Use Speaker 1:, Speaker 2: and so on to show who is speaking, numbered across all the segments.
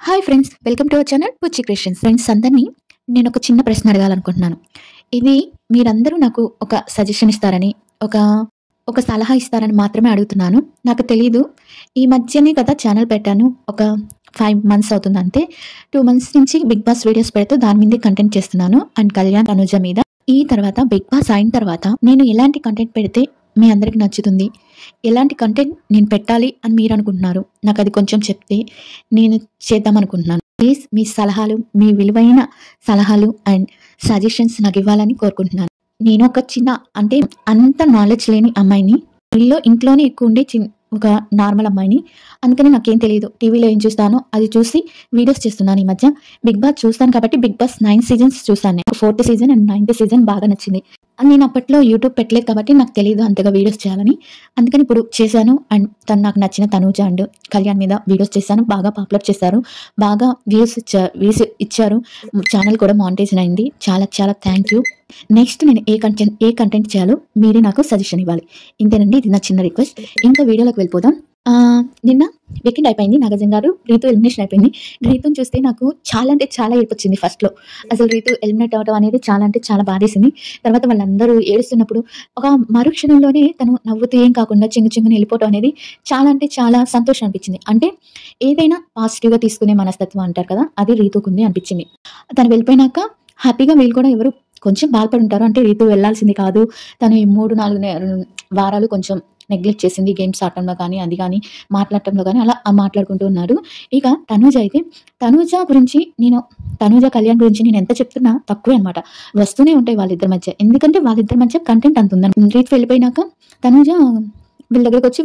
Speaker 1: Hi friends, welcome to our channel Puchi creations. Friends అందరినీ నేను ఒక చిన్న ప్రశ్న అడగాలనుకుంటున్నాను. ఇది మీరందరూ నాకు ఒక సజెషన్ ఇస్తారని, ఒక ఒక సలహా ఇస్తారని మాత్రమే అడుగుతున్నాను. నాకు తెలీదు. ఈ మధ్యనే కదా ఛానల్ పెట్టాను. ఒక 5 మంత్స్ అవుతుంది అంతే. 2 మంత్స్ నుంచి బిగ్ బాస్ వీడియోస్ పెడుతూ దాని మీదే కంటెంట్ చేస్తున్నాను. అండ్ కళ్యాణ్, తనుజ మీద. ఈ తర్వాత బిగ్ బాస్ అయిన తర్వాత నేను ఎలాంటి కంటెంట్ పెడితే మీ అందరికి నచ్చుతుంది, ఎలాంటి కంటెంట్ నేను పెట్టాలి అని మీరు అనుకుంటున్నారు, నాకు అది కొంచెం చెప్తే నేను చేద్దాం అనుకుంటున్నాను. ప్లీజ్ మీ సలహాలు, మీ విలువైన సలహాలు అండ్ సజెషన్స్ నాకు ఇవ్వాలని కోరుకుంటున్నాను. నేను ఒక చిన్న, అంటే అంత నాలెడ్జ్ లేని అమ్మాయిని, ఇంట్లోనే ఎక్కువ ఉండే ఒక నార్మల్ అమ్మాయిని. అందుకని నాకేం తెలియదు. టీవీలో ఏం చూస్తానో అది చూసి వీడియోస్ చేస్తున్నాను. ఈ మధ్య బిగ్ బాస్ చూస్తాను కాబట్టి బిగ్ బాస్ 9 సీజన్స్ చూసాను. 4th season and 9th season బాగా నచ్చింది. నేను అప్పట్లో యూట్యూబ్ పెట్టలేదు కాబట్టి నాకు తెలియదు అంతగా వీడియోస్ చేయాలని. అందుకని ఇప్పుడు చేశాను. అండ్ నాకు నచ్చిన తనూజ అండ్ కళ్యాణ్ మీద వీడియోస్ చేశాను. బాగా పాపులర్ చేశారు, బాగా వ్యూస్ ఇచ్చారు. ఛానల్ కూడా మానిటైజేషన్ అయింది. చాలా చాలా థ్యాంక్ యూ. నెక్స్ట్ నేను ఏ కంటెంట్ చేయాలో మీరే నాకు సజెషన్ ఇవ్వాలి. ఇంతేనండి, ఇది నా చిన్న రిక్వెస్ట్. ఇంకా వీడియోలోకి వెళ్ళిపోదాం. నిన్న వీకెండ్ అయిపోయింది. నాగార్జున గారు రీతు ఎలిమినేషన్ అయిపోయింది. రీతుని చూస్తే నాకు చాలా అంటే చాలా ఏడుపు వచ్చింది. ఫస్ట్లో అసలు రీతు ఎలిమినేట్ అవ్వడం అనేది చాలా అంటే చాలా బాధేసింది. తర్వాత వాళ్ళందరూ ఏడుస్తున్నప్పుడు ఒక మరుక్షణంలోనే తను నవ్వుతూ ఏం కాకుండా చెంగుని వెళ్ళిపోవడం అనేది చాలా అంటే చాలా సంతోషం అనిపించింది. అంటే ఏదైనా పాజిటివ్గా తీసుకునే మనస్తత్వం అంటారు కదా, అది రీతుకుంది అనిపించింది. తను వెళ్ళిపోయినాక హ్యాపీగా వీళ్ళు కూడా ఎవరు కొంచెం బాధపడి ఉంటారు. అంటే రీతు వెళ్లాల్సింది కాదు, తను ఈ 3-4 వారాలు కొంచెం నెగ్లెక్ట్ చేసింది గేమ్స్ ఆడటంలో కానీ, అది కానీ మాట్లాడటంలో కానీ, అలా మాట్లాడుకుంటూ ఉన్నారు. ఇక తనూజ అయితే, తనూజ కళ్యాణ్ గురించి నేను ఎంత చెప్తున్నా తక్కువే అనమాట. వస్తూనే ఉంటాయి వాళ్ళిద్దరి మధ్య. ఎందుకంటే వాళ్ళిద్దరి మధ్య కంటెంట్ అంత ఉందని. రీతు వెళ్ళిపోయినాక తనూజ వీళ్ళ దగ్గరికి వచ్చి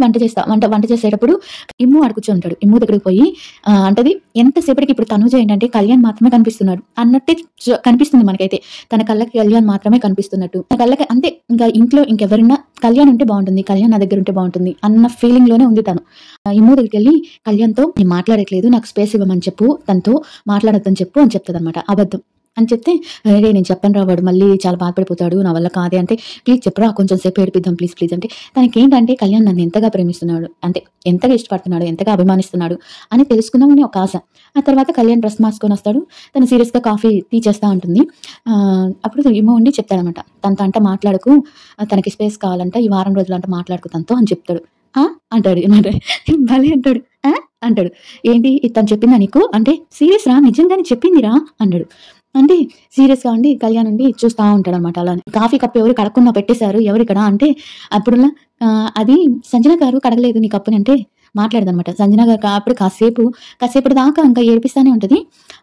Speaker 1: వంట చేసేటప్పుడు ఇమ్ము అడుగుచూ ఉంటాడు. ఇమ్ము దగ్గరికి పోయి అంటది, ఎంతసేపటికి ఇప్పుడు తనూజ ఏంటంటే కళ్యాణ్ మాత్రమే కనిపిస్తున్నాడు అన్నట్టే కనిపిస్తుంది మనకైతే. తన కళ్ళకి కళ్యాణ్ మాత్రమే కనిపిస్తున్నట్టు, తన కళ్ళకి అంతే. ఇంకా ఇంట్లో ఇంకెవరైనా కళ్యాణ్ ఉంటే బాగుంటుంది, కళ్యాణ్ నా దగ్గర ఉంటే బాగుంటుంది అన్న ఫీలింగ్ లోనే ఉంది తను. ఇమ్ము దగ్గరికి వెళ్ళి కళ్యాణ్తో నేను మాట్లాడట్లేదు, నాకు స్పేస్ ఇవ్వమని చెప్పు, తనతో మాట్లాడొద్దని చెప్పు అని చెప్తుంది అనమాట. అబద్ధం అని చెప్తే, అరే నేను చెప్పను రా, వాడు మళ్ళీ చాలా బాధపడిపోతాడు, నా వల్ల కాదే అంటే, ప్లీజ్ చెప్పరా, కొంచెం సేపు ఏడిపిద్దాం ప్లీజ్ అంటే. తనకి ఏంటంటే కళ్యాణ్ నన్ను ఎంతగా ప్రేమిస్తున్నాడు, అంటే ఎంతగా ఇష్టపడుతున్నాడు, ఎంతగా అభిమానిస్తున్నాడు అని తెలుసుకుందామని ఒక ఆశ. ఆ తర్వాత కళ్యాణ్ డ్రెస్ మార్చుకొని వస్తాడు. తను సీరియస్గా కాఫీ టీ చేస్తూ ఉంటుంది. అప్పుడు ఏమో ఉండి చెప్తాడనమాట, తనతో అంట మాట్లాడుకు, తనకి స్పేస్ కావాలంట, ఈ వారం రోజులు అంట మాట్లాడుకు తనతో అని చెప్తాడు. అంటాడు భలే అంటాడు. అంటాడు, ఏంటి తను చెప్పిందా నీకు అంటే, సీరియస్ రా, నిజంగానే చెప్పిందిరా అన్నాడు. అంటే సీరియస్గా ఉండి కళ్యాణ్ ఉండి చూస్తూ ఉంటాడు అనమాట. అలానే కాఫీ కప్పు ఎవరు కడగకుండా పెట్టేశారు, ఎవరు ఇక్కడ అంటే, అప్పుడులా అది సంజన గారు కడగలేదు నీ కప్పుని అంటే మాట్లాడదనమాట. సంజన గారు అప్పుడు కాసేపటి దాకా ఇంకా ఏడిపిస్తానే ఉంటుంది.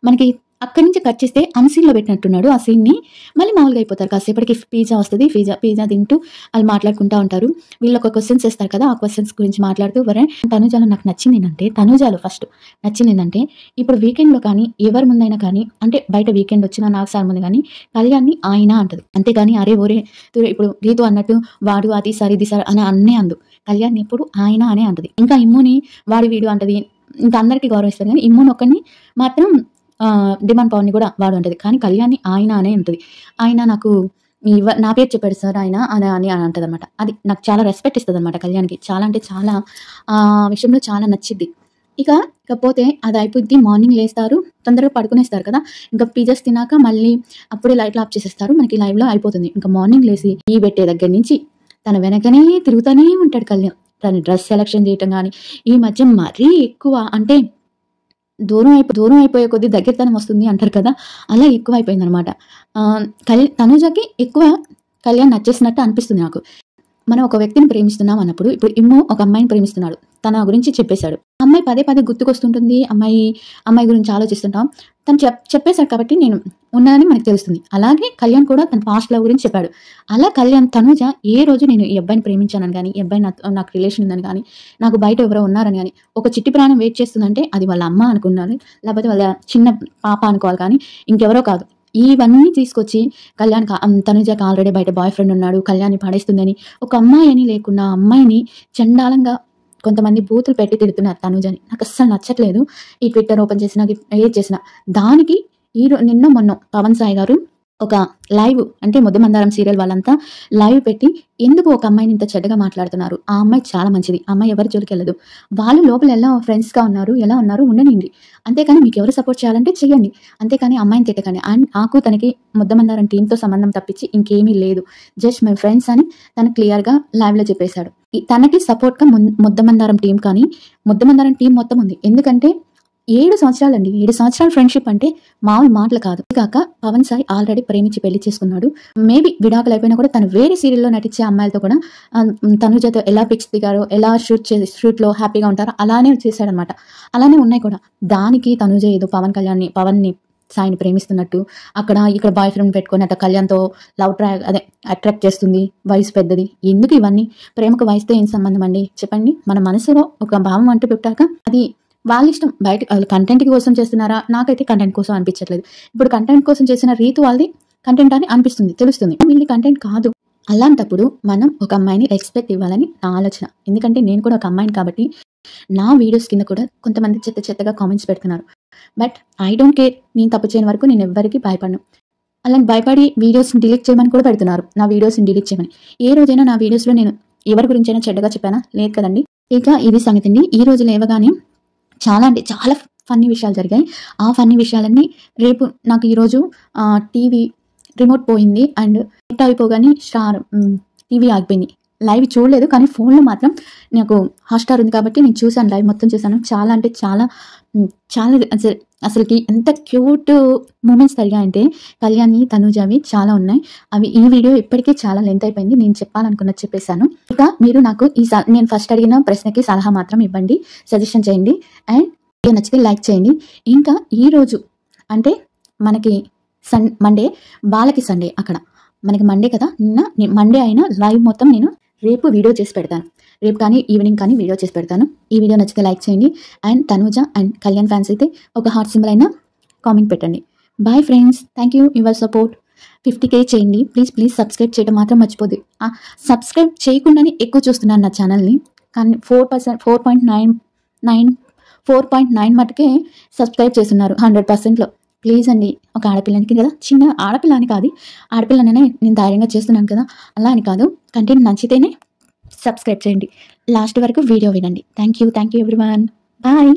Speaker 1: మనకి అక్కడి నుంచి కట్ చేస్తే అన్సీన్లో పెట్టినట్టున్నాడు. ఆ సీన్ని మళ్ళీ మామూలుగా అయిపోతారు. కాసేపటికి పిజ్జా వస్తుంది. పిజ్జా తింటూ వాళ్ళు మాట్లాడుకుంటూ ఉంటారు. వీళ్ళు ఒక క్వశ్చన్స్ ఇస్తారు కదా, ఆ క్వశ్చన్స్ గురించి మాట్లాడుతూ తనుజాలో నాకు నచ్చింది ఏంటంటే, తనుజాలో ఫస్ట్ నచ్చింది ఏంటంటే, ఇప్పుడు వీకెండ్లో కానీ ఎవరి ముందైనా కానీ, అంటే బయట వీకెండ్ వచ్చినా నాకు సార్ ముందు కానీ కళ్యాణ్ని ఆయన అంటది. అంతేగాని అరే ఓరే ఇప్పుడు రీతు అన్నట్టు వాడు అది సార్ ఇది సార్ అని అన్నే అందు. కళ్యాణ్ని ఇప్పుడు ఆయన అనే అంటది. ఇంకా ఇమ్ముని వాడి వీడు అంటది. ఇంకా అందరికీ గౌరవిస్తారు కానీ ఇమ్ముని ఒక్కడిని మాత్రం డిమాండ్ పవర్ని కూడా వాడు అంటది. కానీ కళ్యాణ్ని ఆయన అనే ఉంటుంది. ఆయన నాకు నా పేరు చెప్పాడు సార్ ఆయన అని అంటది అనమాట. అది నాకు చాలా రెస్పెక్ట్ ఇస్తుంది అనమాట కళ్యాణ్కి. చాలా అంటే చాలా ఆ విషయంలో చాలా నచ్చిద్ది. ఇకపోతే అది అయిపోద్ది. మార్నింగ్ లేస్తారు, తొందరగా పడుకునేస్తారు కదా. ఇంకా పిజ్జాస్ తిన్నాక మళ్ళీ అప్పుడే లైట్లు ఆఫ్ చేసేస్తారు. మనకి లైవ్లో అయిపోతుంది. ఇంకా మార్నింగ్ లేసి టీ పెట్టే దగ్గర నుంచి తన వెనకనే తిరుగుతూనే ఉంటాడు కళ్యాణ్. తన డ్రెస్ సెలెక్షన్ చేయటం కానీ, ఈ మధ్య మరీ ఎక్కువ, అంటే దూరం అయిపోయే కొద్దీ దగ్గరతనం వస్తుంది అంటారు కదా, అలా ఎక్కువ అయిపోయింది అనమాట. తనుజకి ఎక్కువ కళ్యాణ్ నచ్చేసినట్టు అనిపిస్తుంది నాకు. మనం ఒక వ్యక్తిని ప్రేమిస్తున్నాం అన్నప్పుడు, ఇప్పుడు ఇమ్ము ఒక అమ్మాయిని ప్రేమిస్తున్నాడు, తన గురించి చెప్పేశాడు. అమ్మాయి పదే గుర్తుకొస్తుంటుంది. అమ్మాయి గురించి ఆలోచిస్తుంటాం. తను చెప్పేశాడు కాబట్టి నేను ఉన్నానని మనకు తెలుస్తుంది. అలాగే కళ్యాణ్ కూడా తన పాస్ట్ లవ్ గురించి చెప్పాడు. అలా తనుజ ఏ రోజు నేను ఈ అబ్బాయిని ప్రేమించానని కానీ, ఈ అబ్బాయి నాకు రిలేషన్ ఉందని కానీ, నాకు బయట ఎవరో ఉన్నారని కానీ, ఒక చిట్టి ప్రాణం వెయిట్ చేస్తుందంటే అది వాళ్ళ అమ్మ అనుకున్నాను, లేకపోతే వాళ్ళ చిన్న పాప అనుకోవాలి, కానీ ఇంకెవరో కాదు. ఇవన్నీ తీసుకొచ్చి తనుజకి ఆల్రెడీ బయట బాయ్ ఫ్రెండ్ ఉన్నాడు, కళ్యాణ్ని పడేస్తుందని, ఒక అమ్మాయి అని లేకుండా అమ్మాయిని చండాలంగా కొంతమంది బూతులు పెట్టి తిడుతున్నారు తనుజని. నాకు అస్సలు నచ్చట్లేదు. ఈ ట్విట్టర్ ఓపెన్ చేసినా ఏది చేసినా దానికి నిన్న మొన్న పవన్ సాయి గారు ఒక లైవ్ అంటే ముద్దమందారం సీరియల్ వాళ్ళంతా లైవ్ పెట్టి ఎందుకు ఒక అమ్మాయిని ఇంత చెడ్డగా మాట్లాడుతున్నారు, ఆ అమ్మాయి చాలా మంచిది, ఆ అమ్మాయి ఎవరి జోలికి వెళ్ళదు, వాళ్ళు లోపల ఎలా ఫ్రెండ్స్గా ఉన్నారు, ఎలా ఉన్నారు ఉండనిండి, అంతేకాని మీకు ఎవరు సపోర్ట్ చేయాలంటే చెయ్యండి, అంతేకాని అమ్మాయిని తిట్టకండి. అండ్ నాకు తనకి ముద్దమందారం టీంతో సంబంధం తప్పించి ఇంకేమీ లేదు, జస్ట్ మై ఫ్రెండ్స్ అని తను క్లియర్గా లైవ్లో చెప్పేశాడు. తనకి సపోర్ట్గా ముద్దమందారం టీం కానీ ముద్దమందారం టీం మొత్తం ఉంది. ఎందుకంటే 7 సంవత్సరాలండి, 7 సంవత్సరాల ఫ్రెండ్షిప్ అంటే మామూలు మాటలు కాదు. కాక పవన్ సాయి ఆల్రెడీ ప్రేమించి పెళ్లి చేసుకున్నాడు. మేబీ విడాకులు అయిపోయినా కూడా తను వేరే సీరియల్లో నటించే అమ్మాయిలతో కూడా తనుజతో ఎలా పిక్స్ దిగారో, ఎలా షూట్లో హ్యాపీగా ఉంటారో అలానే చేశాడనమాట. అలానే ఉన్నాయి కూడా. దానికి తనుజ ఏదో పవన్ని సాయిని ప్రేమిస్తున్నట్టు, ఇక్కడ బాయ్ ఫ్రెండ్ పెట్టుకుని అట్లా కళ్యాణ్తో అట్రాక్ట్ చేస్తుంది, వయసు పెద్దది, ఎందుకు ఇవన్నీ? ప్రేమకు వయసుతో ఏం సంబంధం అండి చెప్పండి? మన మనసులో ఒక భావం అంటూ పెట్టాక అది వాళ్ళ ఇష్టం. బయట వాళ్ళు కంటెంట్ కోసం చేస్తున్నారా? నాకైతే కంటెంట్ కోసం అనిపించట్లేదు. ఇప్పుడు కంటెంట్ కోసం చేసిన రీతు వాళ్ళది కంటెంట్ అని అనిపిస్తుంది, తెలుస్తుంది. వీళ్ళది కంటెంట్ కాదు. అలాంటప్పుడు మనం ఒక అమ్మాయిని రెస్పెక్ట్ ఇవ్వాలని నా ఆలోచన. ఎందుకంటే నేను కూడా ఒక అమ్మాయిని కాబట్టి నా వీడియోస్ కింద కూడా కొంతమంది చెత్తగా కామెంట్స్ పెడుతున్నారు. But I don't care. నేను తప్పు చేయని వరకు నేను ఎవ్వరికి భయపడను. అలాంటి భయపడి వీడియోస్ని డిలీట్ చేయమని కూడా పెడుతున్నారు. నా వీడియోస్ని డిలీట్ చేయమని. ఏ రోజైనా నా వీడియోస్లో నేను ఎవరి గురించైనా చెడ్డగా చెప్పానా? లేదు కదండి. ఇక ఇది సంగతి అండి. ఈ రోజు లేవగానే చాలా అంటే చాలా ఫన్నీ విషయాలు జరిగాయి. ఆ ఫన్నీ విషయాలన్నీ రేపు. నాకు ఈరోజు టీవీ రిమోట్ పోయింది అండ్ నెట్ అయిపోగానే టీవీ ఆగిపోయింది. లైవ్ చూడలేదు, కానీ ఫోన్లో మాత్రం నాకు హాట్‌స్టార్ ఉంది కాబట్టి నేను చూశాను, లైవ్ మొత్తం చూశాను. చాలా అంటే చాలా అసలుకి ఎంత క్యూట్ మూమెంట్స్ జరిగాయంటే కళ్యాణి, తనుజావి చాలా ఉన్నాయి. అవి ఈ వీడియో ఇప్పటికే చాలా లెంత్ అయిపోయింది. నేను చెప్పాలనుకున్నది చెప్పేశాను. ఇక మీరు నాకు నేను ఫస్ట్ అడిగిన ప్రశ్నకి సలహా మాత్రం ఇవ్వండి, సజెషన్ చేయండి అండ్ వీడియో నచ్చితే లైక్ చేయండి. ఇంకా ఈరోజు అంటే మనకి మండే, వాళ్ళకి సండే. అక్కడ మనకి మండే కదా, మండే అయినా లైవ్ మొత్తం నేను రేపు వీడియో చేసి పెడతాను. రేపు కానీ ఈవినింగ్ కానీ వీడియో చేసి పెడతాను. ఈ వీడియో నచ్చితే లైక్ చేయండి and Tanuja and Kalyan fans అయితే ఒక హార్ట్ సింబల్ అయినా కామెంట్ పెట్టండి. Bye friends, thank you your support. 50K చేయండి ప్లీజ్. సబ్స్క్రైబ్ చేయడం మాత్రం మర్చిపోద్దు. సబ్స్క్రైబ్ చేయకుండానే ఎక్కువ చూస్తున్నాను నా ఛానల్ని, కానీ 4.9 మటుకే సబ్స్క్రైబ్ చేస్తున్నారు 100%లో. ప్లీజ్ అండి, ఒక ఆడపిల్లనికి కదా, చిన్న ఆడపిల్ల అని కాదు, ఆడపిల్లనైనా నేను ధైర్యంగా చేస్తున్నాను కదా, అలా అని కాదు. కంటెంట్ నచ్చితేనే సబ్స్క్రైబ్ చేయండి. లాస్ట్ వరకు వీడియో వినండి. Thank you everyone. బాయ్.